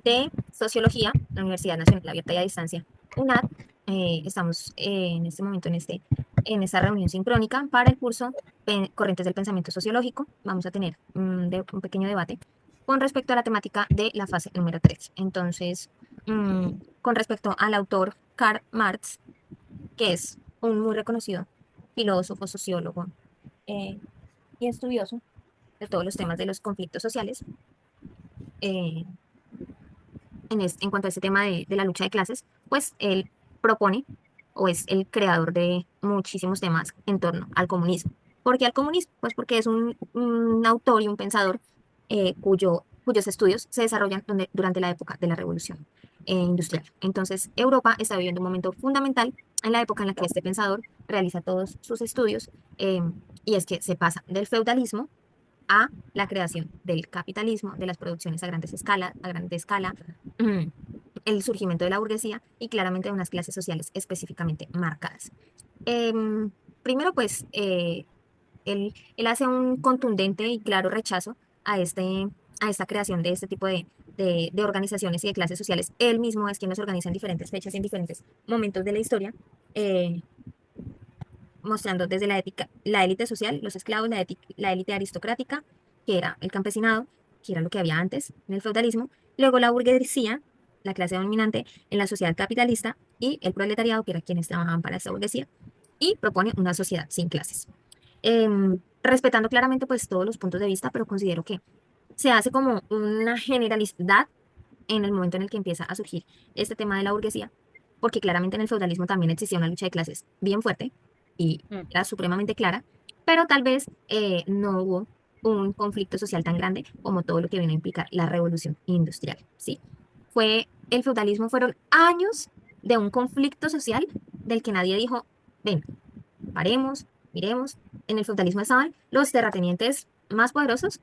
de Sociología, la Universidad Nacional Abierta y a Distancia, UNAD. Estamos en este momento en esta reunión sincrónica para el curso Corrientes del Pensamiento Sociológico. Vamos a tener un pequeño debate con respecto a la temática de la fase número 3. Entonces, con respecto al autor Karl Marx, que es un muy reconocido filósofo, sociólogo eh, y estudioso de todos los temas de los conflictos sociales, eh, en cuanto a este tema de la lucha de clases, pues él propone o es el creador de muchísimos temas en torno al comunismo. ¿Por qué al comunismo? Pues porque es un autor y un pensador cuyos estudios se desarrollan durante la época de la Revolución Industrial. Entonces, Europa está viviendo un momento fundamental en la época en la que este pensador realiza todos sus estudios, eh, y es que se pasa del feudalismo a la creación del capitalismo, de las producciones a grande escala, mm, el surgimiento de la burguesía y claramente de unas clases sociales específicamente marcadas. Primero, pues, él hace un contundente y claro rechazo a, a esta creación de este tipo de organizaciones y de clases sociales. Él mismo es quien los organiza en diferentes fechas y en diferentes momentos de la historia, eh, mostrando desde la ética, la élite social, los esclavos, la élite aristocrática, que era el campesinado, que era lo que había antes en el feudalismo, luego la burguesía, la clase dominante en la sociedad capitalista, y el proletariado, que era quienes trabajaban para esta burguesía, y propone una sociedad sin clases. Respetando claramente pues todos los puntos de vista, pero considero que se hace como una generalidad en el momento en el que empieza a surgir este tema de la burguesía, porque claramente en el feudalismo también existía una lucha de clases bien fuerte y Mm. era supremamente clara, pero tal vez no hubo un conflicto social tan grande como todo lo que vino a implicar la revolución industrial, ¿sí? El feudalismo fueron años de un conflicto social del que nadie dijo, ven, paremos, miremos. En el feudalismo estaban los terratenientes más poderosos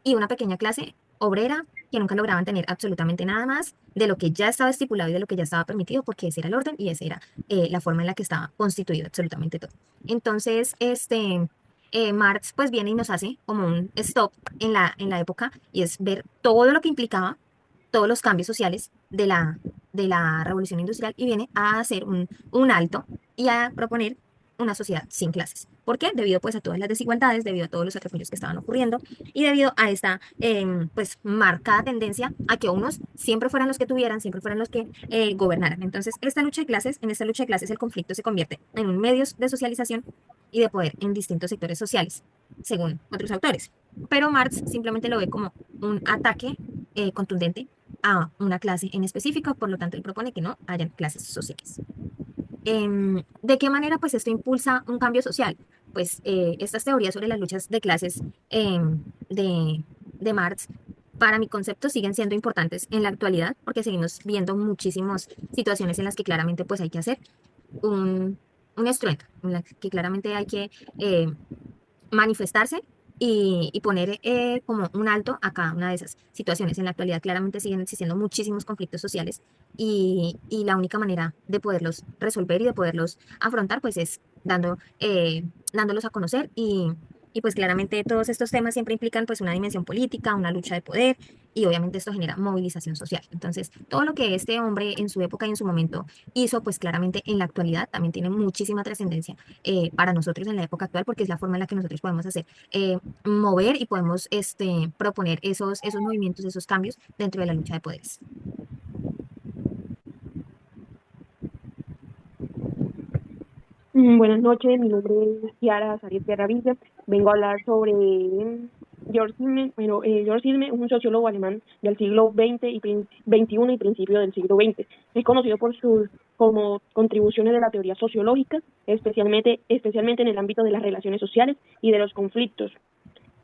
y una pequeña clase obrera que nunca lograban tener absolutamente nada más de lo que ya estaba estipulado y de lo que ya estaba permitido, porque ese era el orden y esa era la forma en la que estaba constituido absolutamente todo. Entonces, Marx pues viene y nos hace como un stop en la época y es ver todo lo que implicaba, todos los cambios sociales de la revolución industrial y viene a hacer un alto y a proponer una sociedad sin clases. ¿Por qué? Debido pues a todas las desigualdades, debido a todos los atropellos que estaban ocurriendo y debido a esta pues marcada tendencia a que unos siempre fueran los que tuvieran, siempre fueran los que gobernaran. Entonces, en esta lucha de clases el conflicto se convierte en un medio de socialización y de poder en distintos sectores sociales, según otros autores. Pero Marx simplemente lo ve como un ataque contundente a una clase en específico, por lo tanto él propone que no hayan clases sociales. ¿De qué manera pues esto impulsa un cambio social? Pues estas teorías sobre las luchas de clases de Marx, para mi concepto, siguen siendo importantes en la actualidad porque seguimos viendo muchísimas situaciones en las que claramente pues hay que hacer un, un estruendo, en las que claramente hay que manifestarse y poner como un alto a cada una de esas situaciones. En la actualidad claramente siguen existiendo muchísimos conflictos sociales y la única manera de poderlos resolver y de poderlos afrontar pues es dándolos a conocer y pues claramente todos estos temas siempre implican pues una dimensión política, una lucha de poder y obviamente esto genera movilización social. Entonces, todo lo que este hombre en su época y en su momento hizo, pues claramente en la actualidad también tiene muchísima trascendencia para nosotros en la época actual, porque es la forma en la que nosotros podemos hacer, mover y podemos proponer esos movimientos, esos cambios dentro de la lucha de poderes. Buenas noches, mi nombre es Kiara Sarit Terravilla. Vengo a hablar sobre Georg Simmel. Bueno, Georg Simmel es un sociólogo alemán del siglo XX y XXI y principio del siglo XX. Es conocido por sus como contribuciones de la teoría sociológica, especialmente en el ámbito de las relaciones sociales y de los conflictos.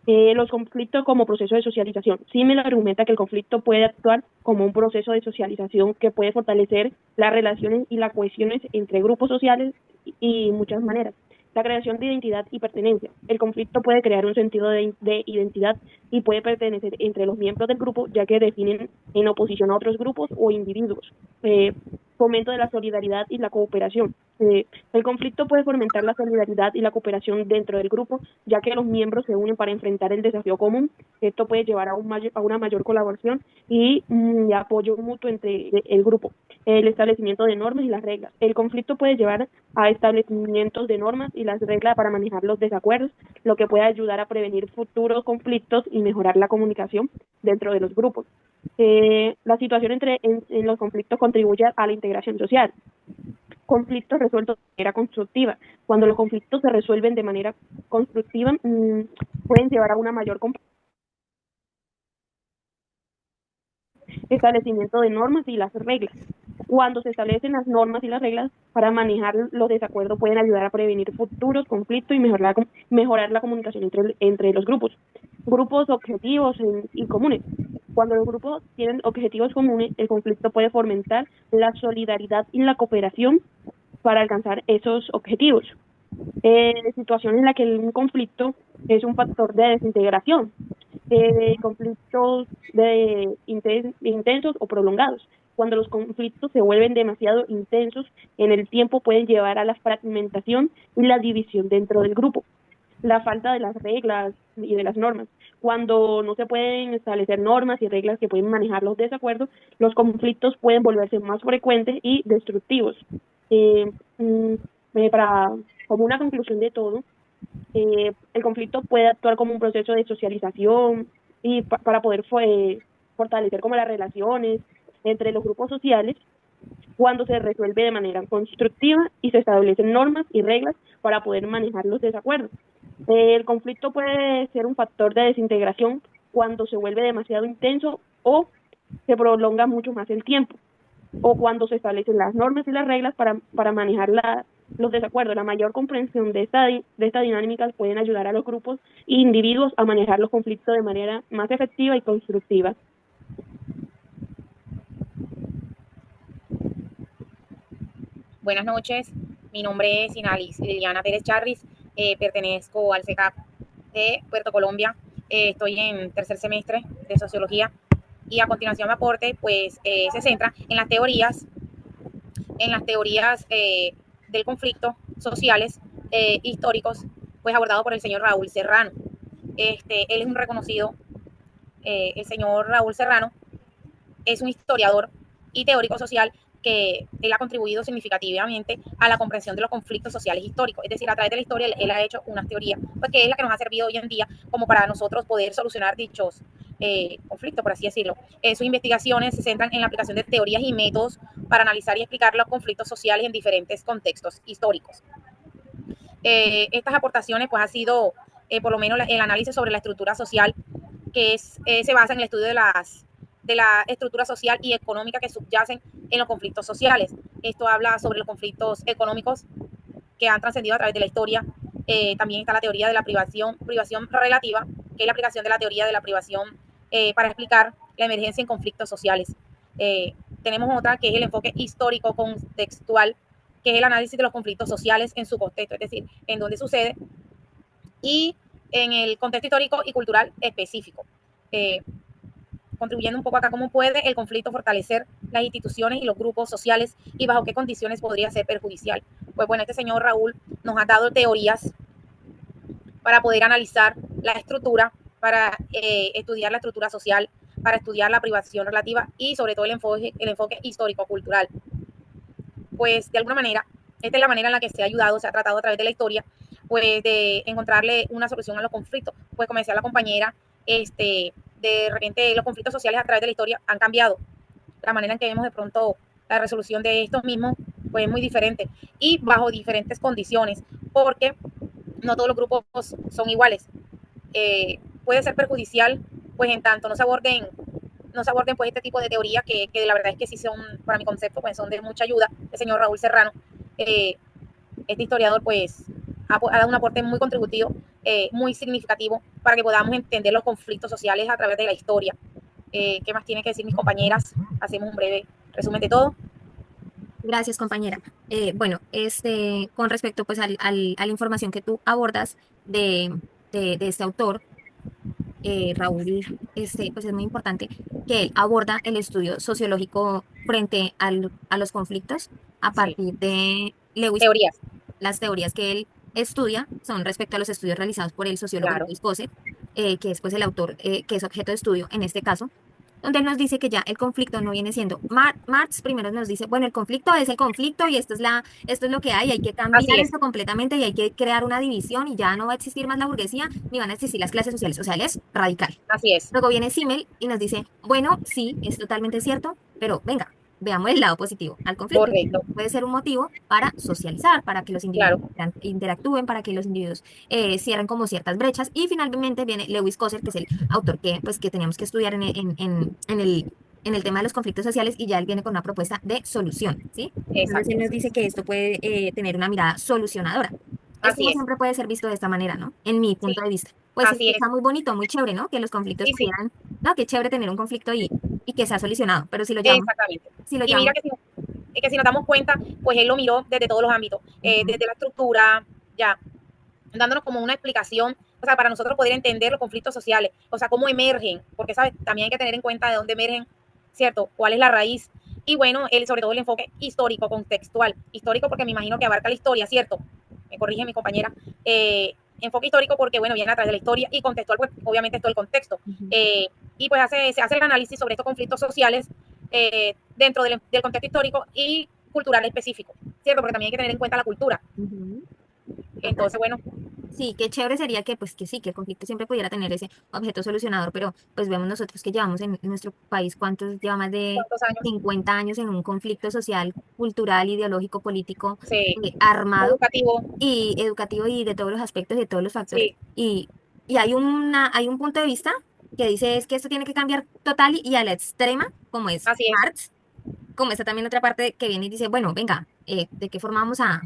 Los conflictos como proceso de socialización. Simmel argumenta que el conflicto puede actuar como un proceso de socialización que puede fortalecer las relaciones y las cohesiones entre grupos sociales y muchas maneras. La creación de identidad y pertenencia. El conflicto puede crear un sentido de identidad y puede pertenecer entre los miembros del grupo, ya que definen en oposición a otros grupos o individuos. fomento de la solidaridad y la cooperación. El conflicto puede fomentar la solidaridad y la cooperación dentro del grupo, ya que los miembros se unen para enfrentar el desafío común. Esto puede llevar a una mayor colaboración y apoyo mutuo entre el grupo. El establecimiento de normas y las reglas. El conflicto puede llevar a establecimientos de normas y las reglas para manejar los desacuerdos, lo que puede ayudar a prevenir futuros conflictos y mejorar la comunicación dentro de los grupos. La situación en los conflictos contribuye a la integración social. Conflictos resueltos de manera constructiva. Cuando los conflictos se resuelven de manera constructiva, pueden llevar a una mayor establecimiento de normas y las reglas. Cuando se establecen las normas y las reglas para manejar los desacuerdos, pueden ayudar a prevenir futuros conflictos y mejorar la comunicación entre los grupos. Grupos objetivos y comunes. Cuando los grupos tienen objetivos comunes, el conflicto puede fomentar la solidaridad y la cooperación para alcanzar esos objetivos. Situación en la que un conflicto es un factor de desintegración, conflictos intensos o prolongados. Cuando los conflictos se vuelven demasiado intensos en el tiempo, pueden llevar a la fragmentación y la división dentro del grupo. La falta de las reglas y de las normas. Cuando no se pueden establecer normas y reglas que pueden manejar los desacuerdos, los conflictos pueden volverse más frecuentes y destructivos. Eh, mm, para, como una conclusión de todo, el conflicto puede actuar como un proceso de socialización y para poder fortalecer como las relaciones entre los grupos sociales cuando se resuelve de manera constructiva y se establecen normas y reglas para poder manejar los desacuerdos. El conflicto puede ser un factor de desintegración cuando se vuelve demasiado intenso o se prolonga mucho más el tiempo, o cuando se establecen las normas y las reglas para manejar los desacuerdos. La mayor comprensión de esta dinámica pueden ayudar a los grupos e individuos a manejar los conflictos de manera más efectiva y constructiva. Buenas noches, mi nombre es Inalis Liliana Pérez Charris, pertenezco al CECAP de Puerto Colombia, estoy en tercer semestre de Sociología y a continuación mi aporte pues se centra en las teorías del conflicto sociales históricos pues abordado por el señor Raúl Serrano. Él es un reconocido, el señor Raúl Serrano es un historiador y teórico social que él ha contribuido significativamente a la comprensión de los conflictos sociales históricos. Es decir, a través de la historia él ha hecho unas teorías, pues, que es la que nos ha servido hoy en día como para nosotros poder solucionar dichos conflictos, por así decirlo. Sus investigaciones se centran en la aplicación de teorías y métodos para analizar y explicar los conflictos sociales en diferentes contextos históricos. Estas aportaciones pues ha sido por lo menos el análisis sobre la estructura social que se basa en el estudio de la estructura social y económica que subyacen en los conflictos sociales. Esto habla sobre los conflictos económicos que han trascendido a través de la historia. También está la teoría de la privación relativa, que es la aplicación de la teoría de la privación para explicar la emergencia en conflictos sociales. Tenemos otra que es el enfoque histórico contextual, que es el análisis de los conflictos sociales en su contexto, es decir, en dónde sucede y en el contexto histórico y cultural específico. Contribuyendo un poco acá cómo puede el conflicto fortalecer las instituciones y los grupos sociales y bajo qué condiciones podría ser perjudicial. Pues bueno, este señor Raúl nos ha dado teorías para poder analizar la estructura, para estudiar la estructura social, para estudiar la privación relativa y sobre todo el enfoque histórico-cultural. Pues de alguna manera, esta es la manera en la que se ha ayudado, se ha tratado a través de la historia, pues de encontrarle una solución a los conflictos. Pues como decía la compañera, de repente los conflictos sociales a través de la historia han cambiado. La manera en que vemos de pronto la resolución de estos mismos pues es muy diferente y bajo diferentes condiciones, porque no todos los grupos son iguales. Puede ser perjudicial pues en tanto no se aborden pues este tipo de teorías que la verdad es que sí son, para mi concepto, pues son de mucha ayuda. El señor Raúl Serrano, este historiador, pues ha dado un aporte muy contributivo, muy significativo para que podamos entender los conflictos sociales a través de la historia. ¿Qué más tienen que decir mis compañeras? Hacemos un breve resumen de todo. Gracias, compañera. Bueno, con respecto pues a la información que tú abordas de este autor, Raúl, pues es muy importante que él aborda el estudio sociológico frente a los conflictos a Sí, partir de Lewis. teorías, Las teorías que él estudia son respecto a los estudios realizados por el sociólogo claro. Lewis Coser, que es pues el autor que es objeto de estudio en este caso, donde él nos dice que ya el conflicto no viene siendo. Marx primero nos dice, bueno, el conflicto es el conflicto y esto es lo que hay que Así cambiar es, esto completamente y hay que crear una división y ya no va a existir más la burguesía ni van a existir las clases sociales. O sea, él es radical. así es. Luego viene Simmel y nos dice, bueno, sí, es totalmente cierto, pero venga, veamos el lado positivo al conflicto. Correcto, Puede ser un motivo para socializar, para que los individuos claro. interactúen, para que los individuos cierren como ciertas brechas. Y finalmente viene Lewis Coser, que es el autor pues, que teníamos que estudiar en el tema de los conflictos sociales y ya él viene con una propuesta de solución, ¿sí? Entonces él Exacto. nos dice que esto puede tener una mirada solucionadora. Esto Así no es. siempre puede ser visto de esta manera, ¿no? En mi punto Sí, de vista. Pues se así es. escucha muy bonito, muy chévere, ¿no? Que los conflictos Sí, sí, pudieran, no, qué chévere tener un conflicto y que sea solucionado, pero exactamente. si lo Y mira llamo, que si nos damos cuenta, pues él lo miró desde todos los ámbitos, ujú, desde la estructura, ya, dándonos como una explicación, o sea, para nosotros poder entender los conflictos sociales, o sea, cómo emergen, porque, ¿sabes? También hay que tener en cuenta de dónde emergen, ¿cierto? ¿Cuál es la raíz? Y bueno, él, sobre todo el enfoque histórico, contextual. Histórico porque me imagino que abarca la historia, ¿cierto? Me corrige mi compañera. Enfoque histórico porque, bueno, viene a través de la historia y contextual, pues obviamente todo el contexto. ujú. Y pues se hace el análisis sobre estos conflictos sociales dentro del contexto histórico y cultural específico, ¿cierto? Porque también hay que tener en cuenta la cultura. Ujú, total. Entonces, bueno, Sí, qué chévere sería que, pues, que sí, que el conflicto siempre pudiera tener ese objeto solucionador, pero pues vemos nosotros que llevamos en nuestro país, ¿cuántos lleva más de ¿cuántos años? 50 años en un conflicto social, cultural, ideológico, político, Sí, armado educativo, y educativo y de todos los aspectos, de todos los factores? sí, Y hay un punto de vista que dice es que esto tiene que cambiar total y a la extrema, como es así es, Marx, como está también otra parte que viene y dice, bueno, venga, ¿de qué forma vamos a...?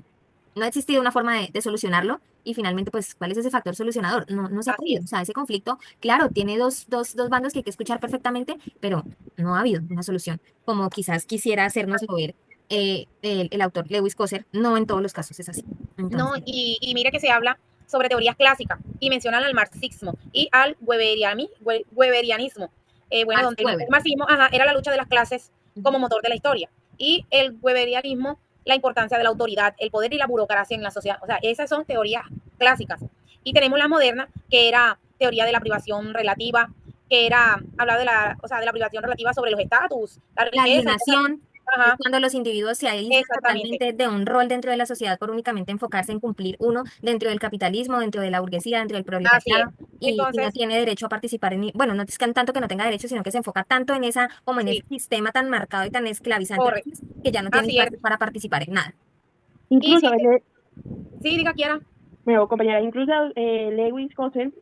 No ha existido una forma de solucionarlo y finalmente, pues, ¿cuál es ese factor solucionador? No se ha así podido. O es. sea, ese conflicto, claro, tiene dos bandos que hay que escuchar perfectamente, pero no ha habido una solución, como quizás quisiera hacérnoslo ver el autor Lewis Coser. No en todos los casos es así. No, Entonces, y mira que se habla sobre teorías clásicas y mencionan al marxismo y al weberianismo. Bueno, Max donde el Weber. marxismo era la lucha de las clases como motor de la historia y el weberianismo la importancia de la autoridad, el poder y la burocracia en la sociedad. O sea, esas son teorías clásicas. Y tenemos la moderna, que era teoría de la privación relativa, que era hablar de o sea, de la privación relativa sobre los estatus, la La riqueza y cosas. alienación es Ajá, cuando los individuos se aíslan exactamente. totalmente de un rol dentro de la sociedad por únicamente enfocarse en cumplir uno dentro del capitalismo, dentro de la burguesía, dentro del Así es. proletariado y no Entonces, tiene derecho a participar bueno, no es que tanto que no tenga derecho, sino que se enfoca tanto en como en ese sí, sistema tan marcado y tan esclavizante a correcto. veces, que ya no tiene Así es. espacio para participar en nada. Y Incluso, sí, sí, diga Kiara. bueno, compañera, incluso Lewis Cosen,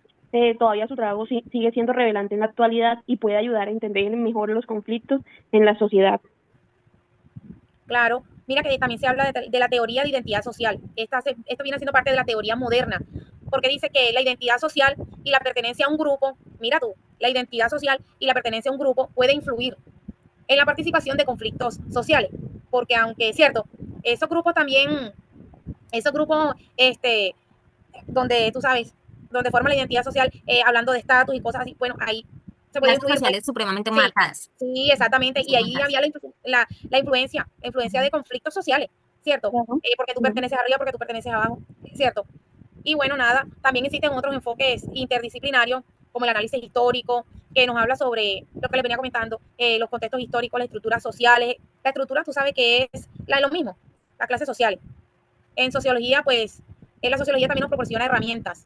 todavía su trabajo sigue siendo relevante en la actualidad y puede ayudar a entender mejor los conflictos en la sociedad. Claro. Mira que también se habla de la teoría de identidad social. Esto viene siendo parte de la teoría moderna, porque dice que la identidad social y la pertenencia a un grupo, mira tú, la identidad social y la pertenencia a un grupo puede influir en la participación de conflictos sociales, porque aunque es cierto, esos grupos también, esos grupos, donde tú sabes, donde forma la identidad social, hablando de estatus y cosas así, bueno, ahí se puede Clases influir, pues, sociales supremamente sí, marcadas. sí, exactamente, y Muy ahí marcadas. había la influencia de Ujú, conflictos sociales, ¿cierto? Claro. Porque tú Ujú. perteneces arriba, porque tú perteneces abajo, ¿cierto? Y bueno, nada, también existen otros enfoques interdisciplinarios, como el análisis histórico, que nos habla sobre lo que les venía comentando, los contextos históricos, las estructuras sociales. La estructura, tú sabes que es la de lo mismo, las clases sociales. En sociología, pues, la sociología también nos proporciona herramientas,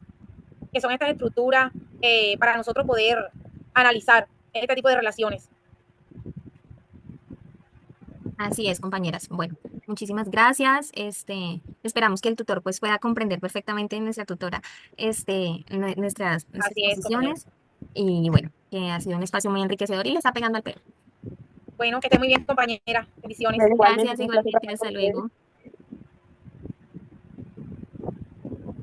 que son estas estructuras para nosotros poder analizar este tipo de relaciones. así es, compañeras. Bueno, muchísimas gracias. Esperamos que el tutor pues pueda comprender perfectamente nuestra tutora, nuestras Así es, compañera. posiciones y bueno, que ha sido un espacio muy enriquecedor y le está pegando al pelo. Bueno, que esté muy bien, compañera. Bendiciones. Bueno, igualmente Gracias, fue un placer igualmente, trabajar hasta con ustedes. luego.